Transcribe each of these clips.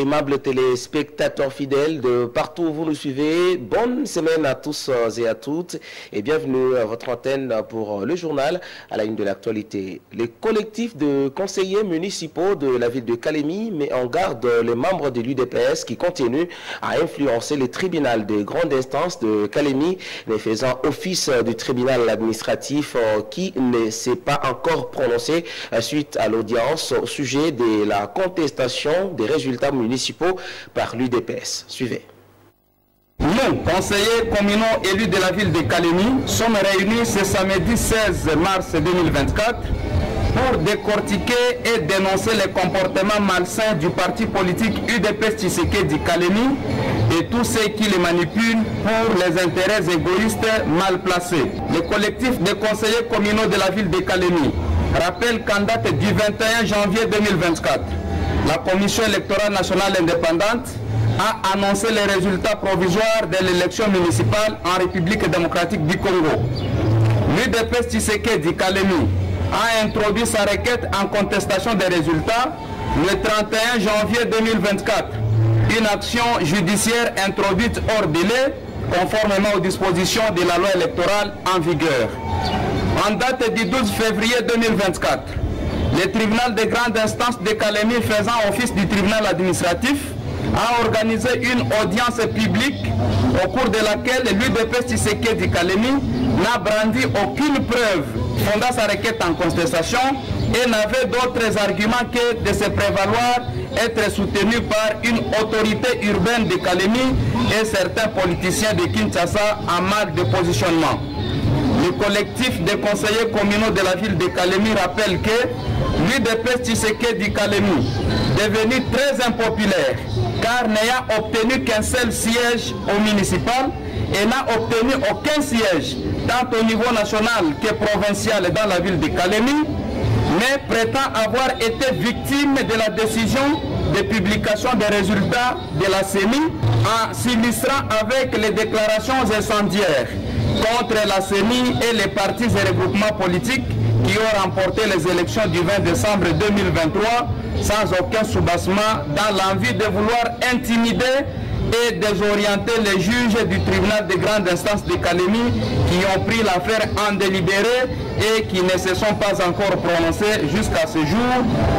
Aimables téléspectateurs fidèles de partout où vous nous suivez, bonne semaine à tous et à toutes et bienvenue à votre antenne pour le journal à la une de l'actualité. Les collectifs de conseillers municipaux de la ville de Kalemi met en garde les membres de l'UDPS qui continuent à influencer les tribunaux des grandes instances de Kalemi, les faisant office du tribunal administratif qui ne s'est pas encore prononcé suite à l'audience au sujet de la contestation des résultats municipaux par l'UDPS. Suivez. Nous, conseillers communaux élus de la ville de Kalemi, sommes réunis ce samedi 16 mars 2024 pour décortiquer et dénoncer les comportements malsains du parti politique UDPS Tshisekedi Kalemi et tous ceux qui les manipulent pour les intérêts égoïstes mal placés. Le collectif des conseillers communaux de la ville de Kalemi rappelle qu'en date du 21 janvier 2024, la Commission électorale nationale indépendante a annoncé les résultats provisoires de l'élection municipale en République démocratique du Congo. L'UDPS Tshisekedi Kalemi a introduit sa requête en contestation des résultats le 31 janvier 2024. Une action judiciaire introduite hors délai, conformément aux dispositions de la loi électorale en vigueur. En date du 12 février 2024, le tribunal de grande instance de Kalemi faisant office du tribunal administratif a organisé une audience publique au cours de laquelle l'UDPS Tshisekedi Kalemi n'a brandi aucune preuve fondant sa requête en contestation et n'avait d'autres arguments que de se prévaloir être soutenu par une autorité urbaine de Kalemi et certains politiciens de Kinshasa en mal de positionnement. Le collectif des conseillers communaux de la ville de Kalemi rappelle que l'UDPS Tshisekedi Kalemi, devenu très impopulaire, car n'ayant obtenu qu'un seul siège au municipal et n'a obtenu aucun siège tant au niveau national que provincial dans la ville de Kalemi, mais prétend avoir été victime de la décision de publication des résultats de la CENI en s'illustrant avec les déclarations incendiaires contre la CENI et les partis et regroupements politiques qui ont remporté les élections du 20 décembre 2023 sans aucun soubassement dans l'envie de vouloir intimider et désorienter les juges du tribunal de grande instance de Kalemi qui ont pris l'affaire en délibéré et qui ne se sont pas encore prononcés jusqu'à ce jour,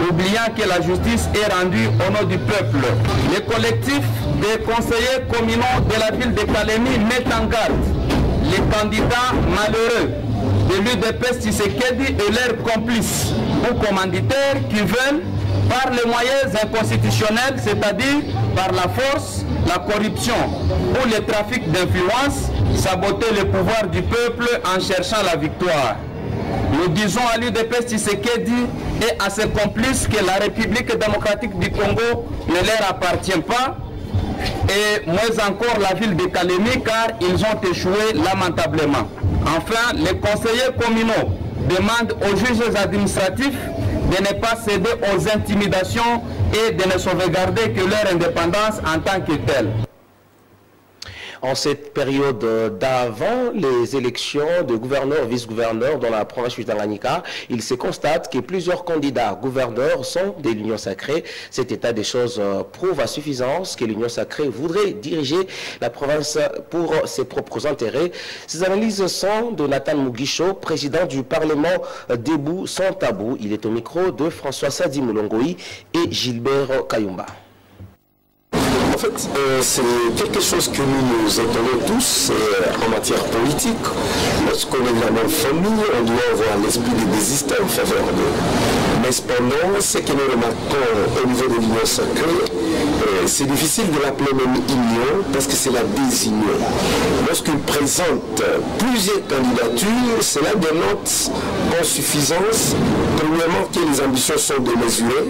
oubliant que la justice est rendue au nom du peuple. Le collectif des conseillers communaux de la ville de Kalemi met en garde les candidats malheureux de l'UDPS Tshisekedi et leurs complices ou commanditaires qui veulent, par les moyens inconstitutionnels, c'est-à-dire par la force, la corruption ou le trafic d'influence, saboter le pouvoir du peuple en cherchant la victoire. Nous disons à l'UDPS Tshisekedi et à ses complices que la République démocratique du Congo ne leur appartient pas, et moins encore la ville de Kalemi, car ils ont échoué lamentablement. Enfin, les conseillers communaux demandent aux juges administratifs de ne pas céder aux intimidations et de ne sauvegarder que leur indépendance en tant que telle. En cette période d'avant les élections de gouverneurs, vice-gouverneurs dans la province du Tanganyika, il se constate que plusieurs candidats gouverneurs sont de l'Union sacrée. Cet état des choses prouve à suffisance que l'Union sacrée voudrait diriger la province pour ses propres intérêts. Ces analyses sont de Nathan Mugisho, président du Parlement Debout sans tabou. Il est au micro de François Sadi Moulongoï et Gilbert Kayumba. En fait, c'est quelque chose que nous entendons tous en matière politique. Lorsqu'on est de la même famille, on doit avoir l'esprit de désister en faveur d'eux. Mais cependant, ce que nous remarquons au niveau de l'Union sacrée, c'est difficile de l'appeler même union parce que c'est la désunion. Lorsqu'ils présentent plusieurs candidatures, cela dénote insuffisance. Premièrement, que les ambitions sont démesurées.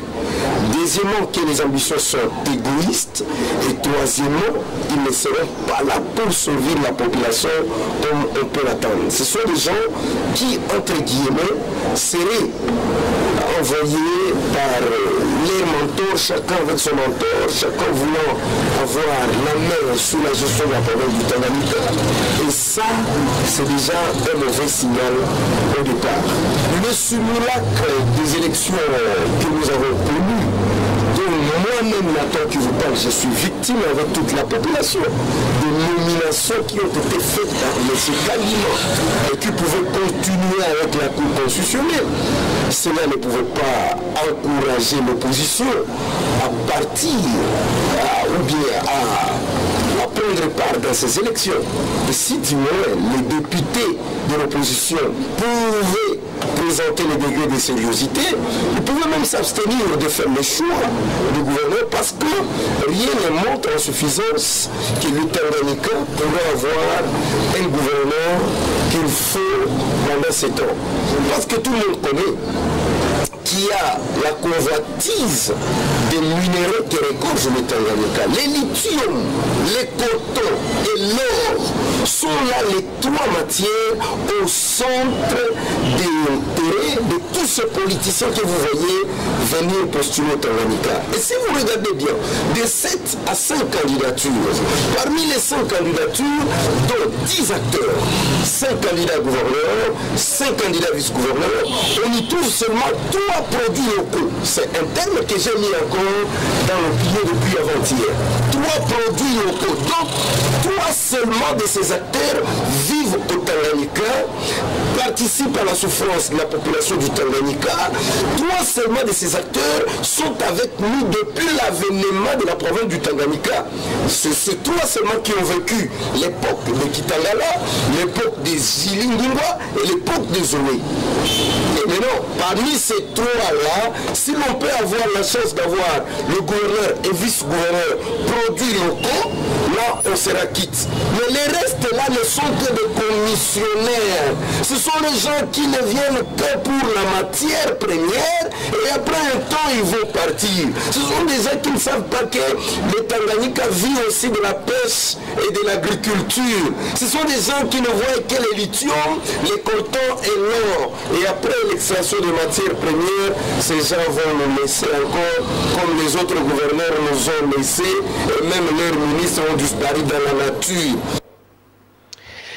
Deuxièmement, que les ambitions sont égoïstes. Et troisièmement, ils ne seront pas là pour sauver la population comme on peut l'attendre. Ce sont des gens qui, entre guillemets, seraient envoyés par les mentors, chacun avec son mentor, chacun voulant avoir la main sous la gestion de la province du Tanganyika. Et ça, c'est déjà un mauvais signal au départ. Le simulacre des élections que nous avons connues, dont moi Moi-même, Nathan qui vous parle, je suis victime avec toute la population de nominations qui ont été faites par M. Kalima et qui pouvaient continuer avec la Cour constitutionnelle. Cela ne pouvait pas encourager l'opposition à partir ou bien à prendre part dans ces élections. Et si du moins les députés de l'opposition pouvaient présenter les degrés de sérieuxité, ils pouvaient même s'abstenir de faire le choix du gouverneur parce que rien ne montre en suffisance que le Tanganyika pourrait avoir un gouverneur qu'il faut pendant 7 ans. Parce que tout le monde connaît qu'il y a la convoitise des minéraux qui regorgent le Tanganyika. Les lithium, les cotons et l'or sont là les 3 matières au centre des intérêts de tous ces politiciens que vous voyez venir postuler au Tanganyika. Et si vous regardez bien, de 7 à 5 candidatures, parmi les 5 candidatures, dont 10 acteurs, 5 candidats gouverneurs, 5 candidats vice-gouverneurs, on y trouve seulement 3 produits locaux. C'est un terme que j'ai mis encore dans l'opinion depuis avant-hier. 3 produits locaux. Donc, 3 seulement de ces acteurs vivent au Tanganyika, participent à la souffrance de la population du Tanganyika. 3 seulement de ces acteurs sont avec nous depuis l'avènement de la province du Tanganyika. C'est ces 3 seulement qui ont vécu l'époque de Kitangala, l'époque des Zilingingwa et l'époque des Zoé. Et maintenant, parmi ces 3-là, si l'on peut avoir la chance d'avoir le gouverneur et vice-gouverneur produits locaux, là, on sera quitte. Mais les restes là ne sont que des commissionnaires. Ce sont les gens qui ne viennent que pour la matière première et après un temps, ils vont partir. Ce sont des gens qui ne savent pas que le Tanganyika vit aussi de la pêche et de l'agriculture. Ce sont des gens qui ne voient que les lithium, les coltons et l'or. Et après l'extraction de matières premières, ces gens vont nous laisser encore comme les autres gouverneurs nous ont laissé et même leurs ministres ont disparu dans la nature.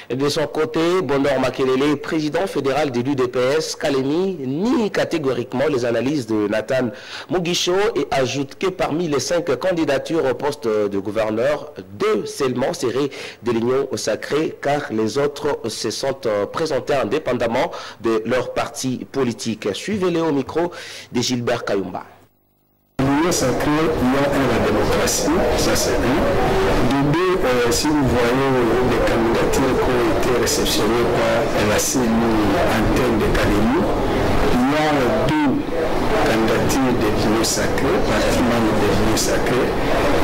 De son côté, Bonheur Makelele, président fédéral de l'UDPS, Kalemi, nie catégoriquement les analyses de Nathan Mugisho et ajoute que parmi les 5 candidatures au poste de gouverneur, 2 seulement seraient de l'Union sacrée car les autres se sont présentés indépendamment de leur parti politique. Suivez-les au micro de Gilbert Kayumba. L'Union sacrée, il y a la démocratie, ça c'est un. De 2, si vous voyez les candidatures qui ont été réceptionnées par la CENI antenne de Kalemi, il y a 2 candidatures de l'Union sacrée, parti membre de l'Union sacrée.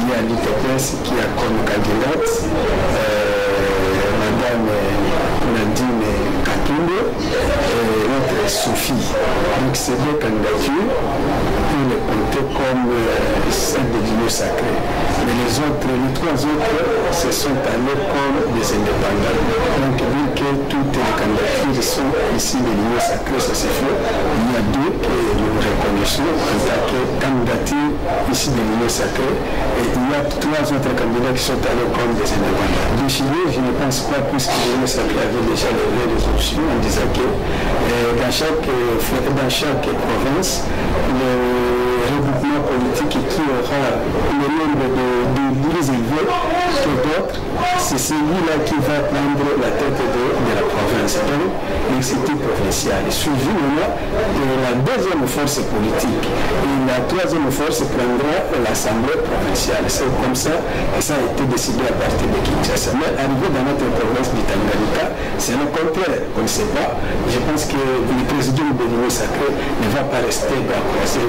Il y a l'UDPS qui a comme candidate Madame Nadine Katumbo et l'autre Sophie. Donc ces 2 candidatures, on les compter comme celles de l'Union sacrée. Mais les 3 autres se sont allés comme des indépendants. Donc vu que toutes les candidatures sont ici de l'Union sacrée, ça c'est faux. Il y a 2 que nous reconnaissons en tant que candidature ici de l'Union sacrée. Et il y a 3 autres candidats qui sont allés comme des indépendants. De Chili, je ne pense pas, puisque l'Union sacrée avait déjà levé les options en disant que dans chaque province, le regroupement politique qui aura le nombre de plus élevé que d'autres, c'est celui-là qui va prendre la tête de la province, donc l'exécutif provincial, suivi maintenant de la 2e force politique. Et la 3e force prendra l'Assemblée provinciale. C'est comme ça que ça a été décidé à partir de Kinshasa. Mais arrivé dans notre province du Tanganyika, c'est le contraire. On ne sait pas. Je pense que le président de l'Union sacrée ne va pas rester croiser.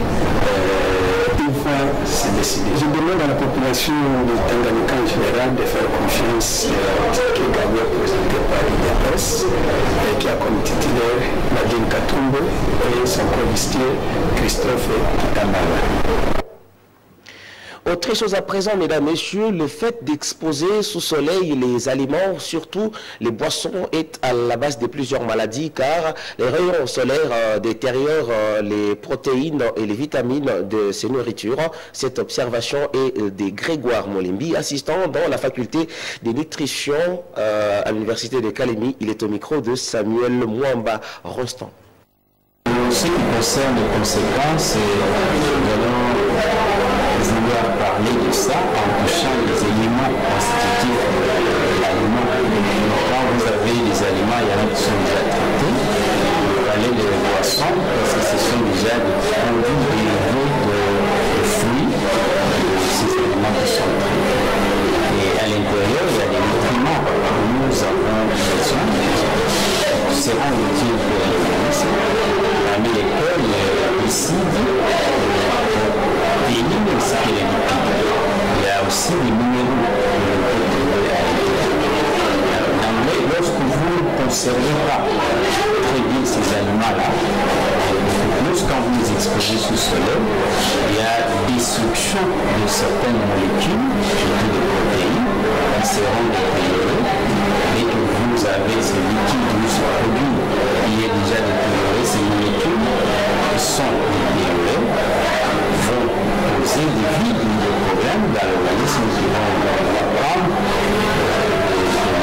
Il va se décider. Je demande à la population du Tanganyika en général de faire confiance qui est gagné présenté par l'UDPS et qui a comme titulaire Nadine Katumbo et son colistier Christophe Kitambala. Autre chose à présent, mesdames, messieurs, le fait d'exposer sous soleil les aliments, surtout les boissons, est à la base de plusieurs maladies car les rayons solaires détériorent les protéines et les vitamines de ces nourritures. Cette observation est de Grégoire Molembi, assistant dans la faculté de nutrition à l'université de Kalemi. Il est au micro de Samuel Mwamba Ronstan. Ce qui concerne les conséquences, nous allons vouloir parler de ça en touchant les éléments constitutifs de l'aliment. Quand vous avez des aliments, il y en a qui sont déjà traités. Vous parlez de boissons, parce que ce sont déjà des produits dérivés de fruits, de ces aliments qui sont traités. Et à l'intérieur, il y a des nutriments que nous avons besoin, qui seront utiles pour l'organisme, parmi lesquels les glucides, des lignes aussi que les lipides. Il y a aussi des minéraux d'anglais. Lorsque vous ne conservez pas très bien ces aliments-là, quand vous les exposez sous soleil, il y a destruction de certaines molécules, surtout des protéines, qui seront détériorées. Dès que vous avez ces liquides ou ce produit qui est déjà détérioré, ces molécules qui sont détériorées vont poser des vides ou des problèmes dans l'organisme qui vont prendre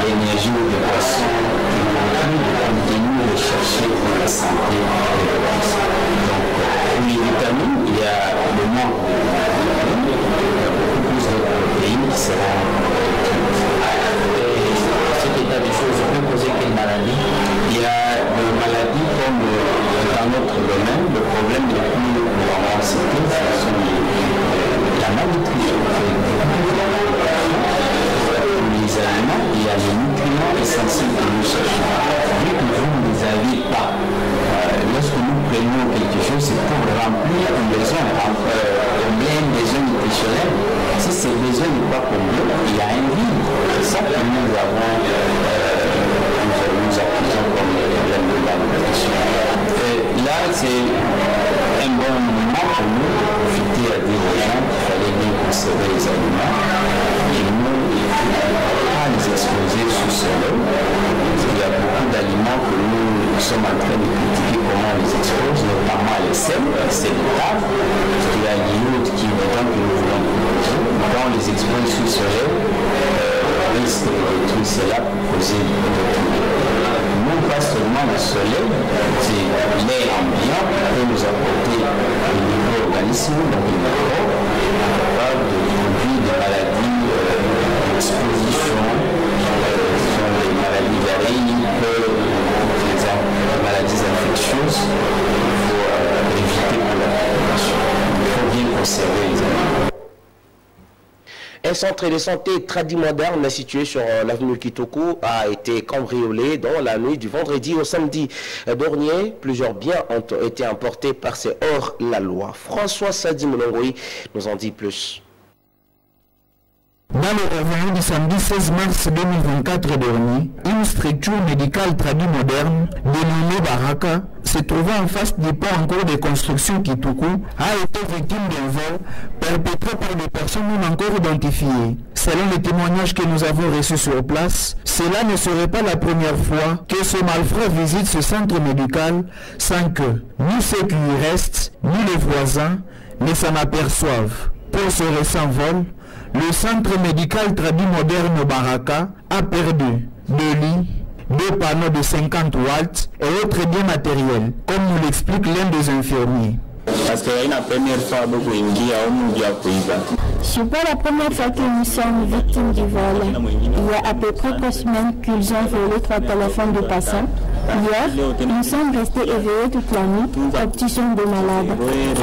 l'énergie ou des poissons qui vont plus continuer de chercher la santé de l'organisme. Donc, pour les vitamines, il y a le manque de vitamines, il y a beaucoup plus de protéines qui seront cet état des choses peut poser quelle maladie? Il y a des maladies comme dans notre domaine, le problème le plus courant cité, ce sont la malnutrition. Les aliments, il y a les nutriments essentiels que nous cherchons. Vu que vous ne les avez pas, lorsque nous prenons quelque chose, c'est pour remplir un besoin, combler un besoin nutritionnel. Si ce besoin n'est pas comblé, il y a un vide. C'est ça que nous avons, nous accusons comme le problème de la nutrition. Là, c'est un bon moment pour nous de profiter à dire aux gens qu'il fallait bien conserver les aliments et nous pas les exposer sous soleil. Il y a beaucoup d'aliments que nous sommes en train de critiquer comment on les expose, notamment les sels de table, il y a l'iode qui est dedans que nous voulons proposer. Quand on les expose sous soleil, on risque de détruire cela pour causer beaucoup de problèmes. Non pas seulement le soleil, c'est l'air ambiant qui peut nous apporter des micro-organismes, donc des microbes, capables de produire des maladies d'exposition, des maladies d'arrhée, des maladies infectieuses. Il faut éviter pour la population. Il faut bien conserver les animaux. Un centre de santé tradimoderne situé sur l'avenue Kitoko a été cambriolé dans la nuit du vendredi au samedi dernier. Plusieurs biens ont été emportés par ces hors-la-loi. François Sadi Moulongoui nous en dit plus. Dans le réveillon du samedi 16 mars 2024 dernier, une structure médicale tradimoderne dénommée Baraka, se trouvant en face du pont en cours de construction Kitoko, a été victime d'un vol perpétré par des personnes non encore identifiées. Selon les témoignages que nous avons reçus sur place, cela ne serait pas la première fois que ce malfrat visite ce centre médical sans que ni ceux qui y restent, ni les voisins ne s'en aperçoivent. Pour ce récent vol, le centre médical tradimoderne Baraka a perdu 2 lits, 2 panneaux de 50 watts et autres biens matériels, comme nous l'explique l'un des infirmiers. Parce que la première fois, c'est pas la première fois que nous sommes victimes du vol. Il y a à peu près 3 semaines qu'ils ont volé 3 téléphones de passants. Hier, nous sommes restés éveillés toute la nuit, opticiens de malades.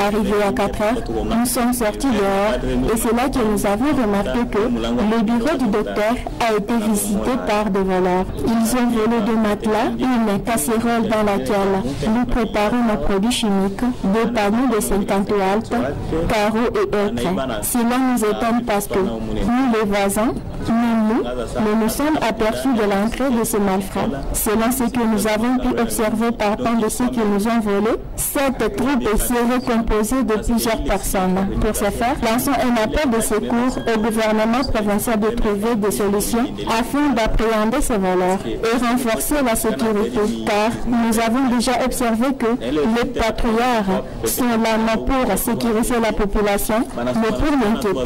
Arrivés à 4 heures, nous sommes sortis dehors et c'est là que nous avons remarqué que le bureau du docteur a été visité par des voleurs. Ils ont volé 2 matelas, une casserole dans laquelle nous préparons nos produits chimiques, des panneaux de 50 watts, carreaux et autres. Cela nous étonne parce que nous, les voisins, nous nous sommes aperçus de l'entrée de ces malfrats. Selon ce que nous avons pu observer partant de ceux qui nous ont volés, cette troupe serait composée de plusieurs personnes. Pour ce faire, lançons un appel de secours au gouvernement provincial de trouver des solutions afin d'appréhender ces voleurs et renforcer la sécurité, car nous avons déjà observé que les patrouillards sont là non pour sécuriser la population, mais pour l'inquiéter.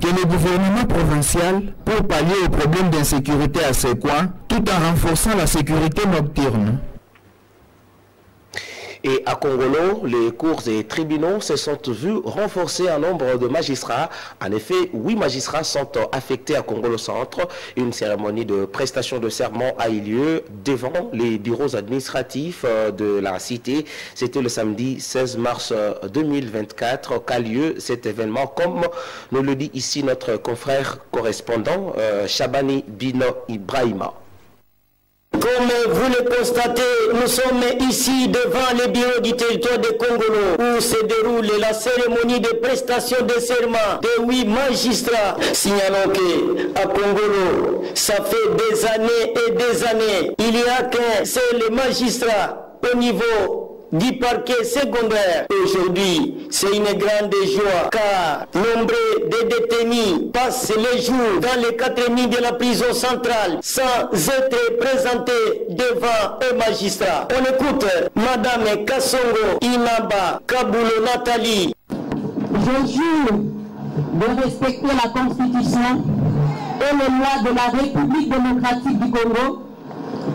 Que le gouvernement provincial, pour pallier aux problèmes d'insécurité à ces coins, tout en renforçant la sécurité nocturne. Et à Congolo, les cours et tribunaux se sont vus renforcer en nombre de magistrats. En effet, 8 magistrats sont affectés à Congolo Centre. Une cérémonie de prestation de serment a eu lieu devant les bureaux administratifs de la cité. C'était le samedi 16 mars 2024 qu'a lieu cet événement, comme nous le dit ici notre confrère correspondant Chabani Bino Ibrahima. Comme vous le constatez, nous sommes ici devant les bureaux du territoire de Congolo où se déroule la cérémonie de prestation de serment de 8 magistrats. Signalons qu'à Congolo, ça fait des années et des années, il n'y a qu'un seul magistrat au niveau du parquet secondaire. Aujourd'hui, c'est une grande joie car nombreux de détenus passent les jours dans les 4 nuits de la prison centrale sans être présentés devant un magistrat. On écoute Madame Kassongo Inaba Kabulo Nathalie. Je jure de respecter la Constitution et les lois de la République démocratique du Congo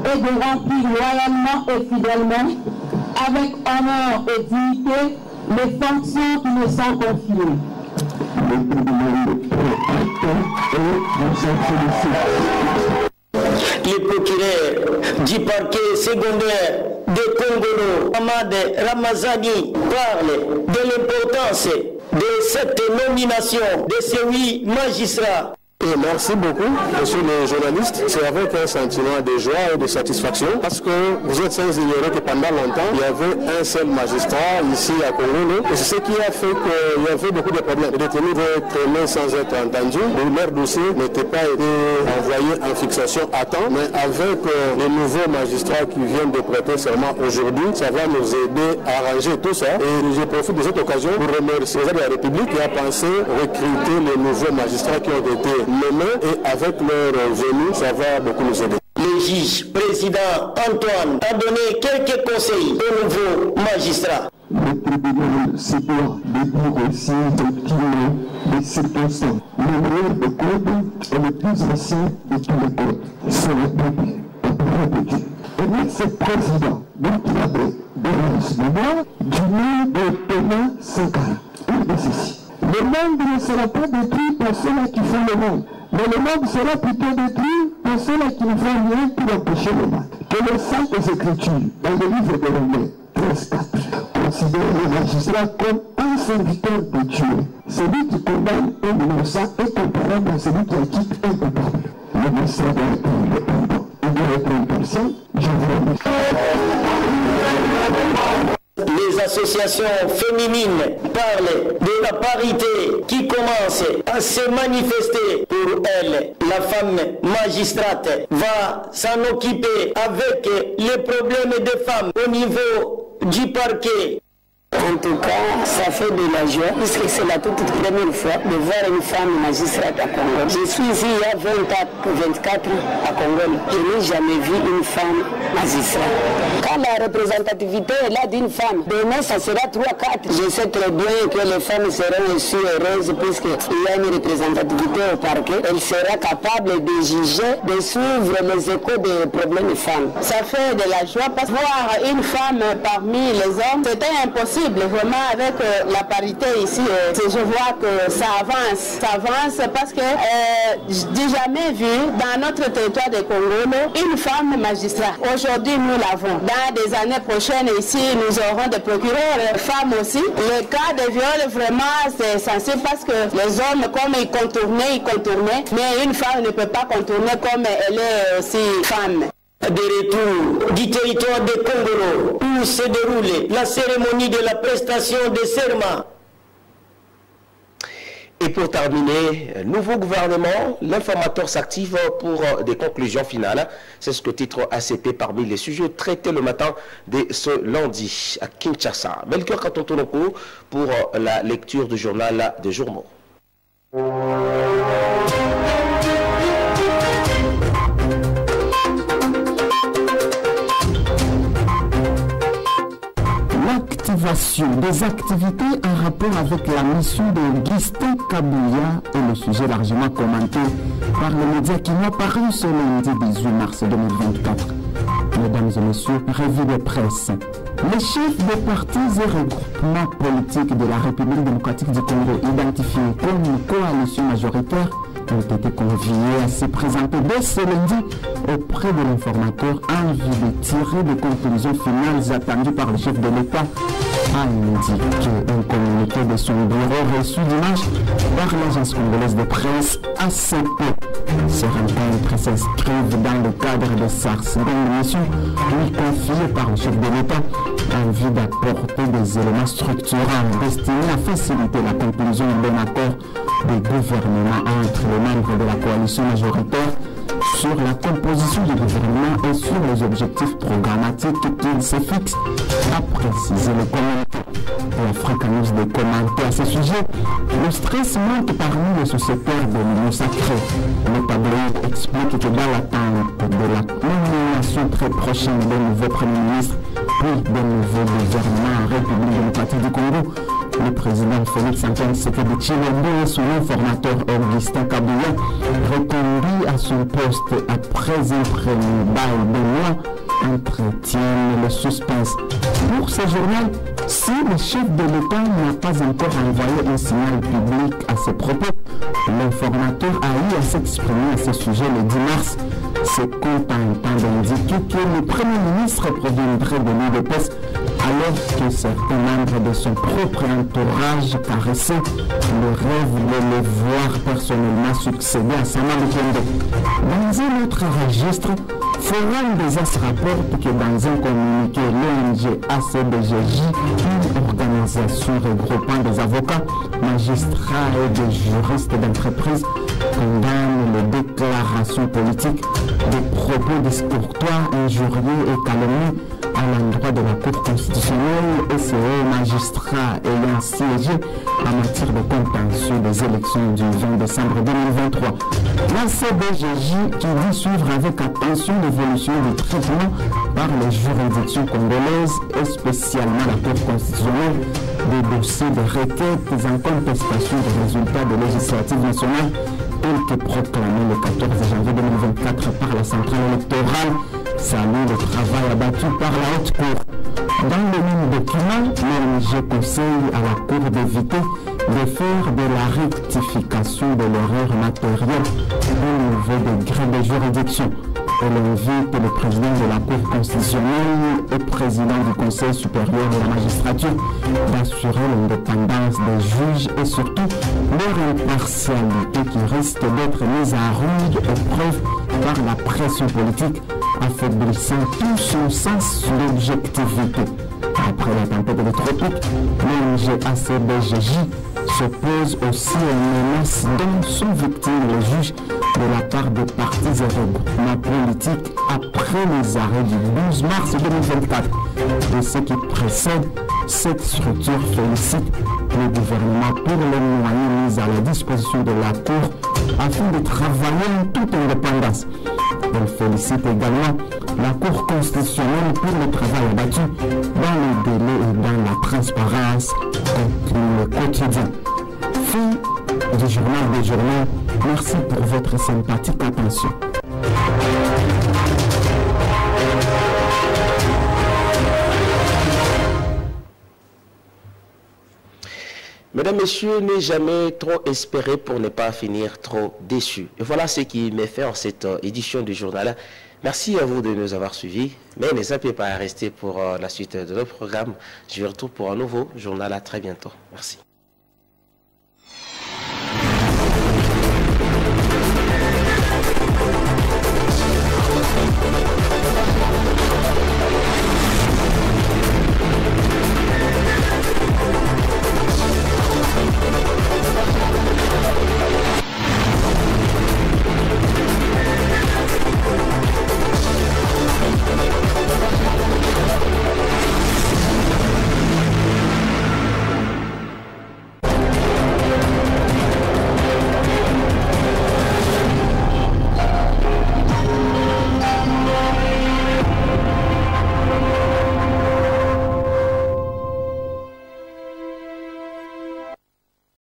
et de remplir loyalement et fidèlement avec honneur et dignité les fonctions qui me sont confiées. Le procureur du parquet secondaire de Congolo, Ahmad Ramazani, parle de l'importance de cette nomination de ces 8 magistrats. Et merci beaucoup, monsieur le journaliste. C'est avec un sentiment de joie et de satisfaction parce que vous êtes sans ignorer que pendant longtemps, il y avait un seul magistrat ici à Congolo. Et c'est ce qui a fait qu'il y avait beaucoup de problèmes. Les détenus vont traîner sans être entendus. Leur dossier n'était pas été envoyé en fixation à temps. Mais avec les nouveaux magistrats qui viennent de prêter serment aujourd'hui, ça va nous aider à arranger tout ça. Et je profite de cette occasion pour remercier le président de la République qui a pensé recruter les nouveaux magistrats qui ont été nommés et avec leur venue, ça va beaucoup nous aider. Le juge président Antoine a donné quelques conseils aux nouveaux magistrats. Le tribunal se doit de dire aussi des circonstances. Le meilleur des codes est le plus ancien de tous les codes. C'est la Bible, la parole de Dieu. Et même ce président, donc il a de l'enseignement du nom de Thomas Sankara. Il dit ceci. Le monde ne sera pas détruit par ceux-là qui font le monde, mais le monde sera plutôt détruit par ceux-là qui ne font rien pour empêcher le mal. Que les saintes écritures, dans le livre de Romains 13:4, considèrent le magistrat comme un serviteur de Dieu. Celui qui condamne un innocent est comparable à celui qui acquitte un coupable. Le magistrat doit être il doit être impartial. Je vous remercie. Les associations féminines parlent de la parité qui commence à se manifester pour elles. La femme magistrate va s'en occuper avec les problèmes des femmes au niveau du parquet. En tout cas, ça fait de la joie, puisque c'est la toute première fois de voir une femme magistrate à Congo. Je suis ici il y a 24 ans à Congo. Je n'ai jamais vu une femme magistrate. Quand la représentativité est là d'une femme, demain ça sera 3-4. Je sais très bien que les femmes seront aussi heureuses puisqu'il y a une représentativité au parquet. Elle sera capable de juger, de suivre les échos des problèmes des femmes. Ça fait de la joie parce que voir une femme parmi les hommes, c'était impossible. Vraiment avec la parité ici, je vois que ça avance parce que je n'ai jamais vu dans notre territoire de Congo une femme magistrat. Aujourd'hui nous l'avons. Dans des années prochaines ici nous aurons des procureurs femmes aussi. Le cas de viol vraiment c'est sensible parce que les hommes comme ils contournaient, mais une femme ne peut pas contourner comme elle est aussi femme. De retour du territoire de Congolo où se déroule la cérémonie de la prestation de serment. Et pour terminer, nouveau gouvernement, l'informateur s'active pour des conclusions finales. C'est ce que titre ACP parmi les sujets traités le matin de ce lundi à Kinshasa. Melchior Katontonoko pour la lecture du journal des journaux. L'activation des activités en rapport avec la mission de Augustin Kabouya est le sujet largement commenté par les médias qui n'ont paru ce lundi 18 mars 2024. Mesdames et messieurs, revue de presse. Les chefs des partis et regroupements politiques de la République démocratique du Congo identifiés comme une coalition majoritaire ont été conviés à se présenter dès ce lundi auprès de l'informateur en vue de tirer des conclusions finales attendues par le chef de l'État, a indiqué un communiqué de son bureau reçu dimanche par l'agence congolaise de presse ACP. Ces rencontres s'inscrivent dans le cadre de sa seconde mission lui confiée par le chef de l'État en vue d'apporter des éléments structurants destinés à faciliter la conclusion d'un accord de gouvernement entre les membres de la coalition majoritaire sur la composition du gouvernement et sur les objectifs programmatiques qu'il se fixe, a précisé le communiqué. L'Afrique News de commenter à ce sujet. Le stress monte parmi les sociétaires de l'Union sacrée. Le tabloïd explique que dans l'attente de la nomination très prochaine d'un nouveau Premier ministre puis d'un nouveau gouvernement en République démocratique du Congo, le président Félix Antoine Tshisekedi Tshilombo et son informateur Augustin Kabila reconduit à son poste après un premier bail de mois entretiennent le suspense. Pour ce journal, si le chef de l'État n'a pas encore envoyé un signal public à ses propos, l'informateur a eu à s'exprimer à ce sujet le 10 mars, se contentant d'indiquer que le Premier ministre proviendrait de l'UDPS alors que certains membres de son propre entourage caressaient le rêve de le voir personnellement succéder à Sama Lukonde. Dans un autre registre, Forum des As rapporte que dans un communiqué, l'ONG ACBGJ, une organisation regroupant des avocats, magistrats et des juristes d'entreprise, condamne les déclarations politiques, des propos discourtoires, injurieux et calomnieux à l'endroit de la Cour constitutionnelle et ses magistrats ayant siégé en matière de contentieux des élections du 20 décembre 2023. La CBGJ qui dit suivre avec attention l'évolution du traitement par les juridictions congolaises et spécialement la Cour constitutionnelle des dossiers de requêtes en contestation des résultats de législatives nationales tels que proclamés le 14 janvier 2024 par la centrale électorale. Salue le travail abattu par la Haute Cour. Dans le même document, l'ONG conseille à la Cour d'éviter de faire de la rectification de l'erreur matérielle au niveau degré de juridiction. Elle invite le président de la Cour constitutionnelle et président du Conseil supérieur de la magistrature d'assurer l'indépendance des juges et surtout leur impartialité qui risque d'être mise à rude épreuve par la pression politique, affaiblissant tout son sens d'objectivité. Après la tempête des tropiques, l'ONG ACBGJ s'oppose aussi aux menaces dont sont victimes les juges de la part des partis et regroupements politiques après les arrêts du 12 mars 2024. De ce qui précède, cette structure félicite le gouvernement pour les moyens mis à la disposition de la Cour afin de travailler en toute indépendance. Elle félicite également la Cour constitutionnelle pour le travail abattu dans les délais et dans la transparence conclut le quotidien. Fin du journal des journaux. Merci pour votre sympathique attention. Mesdames, Messieurs, ne jamais trop espérer pour ne pas finir trop déçu. Et voilà ce qui met fin en cette édition du journal. Merci à vous de nous avoir suivis. Mais n'hésitez pas à rester pour la suite de notre programme. Je vous retrouve pour un nouveau journal. À très bientôt. Merci.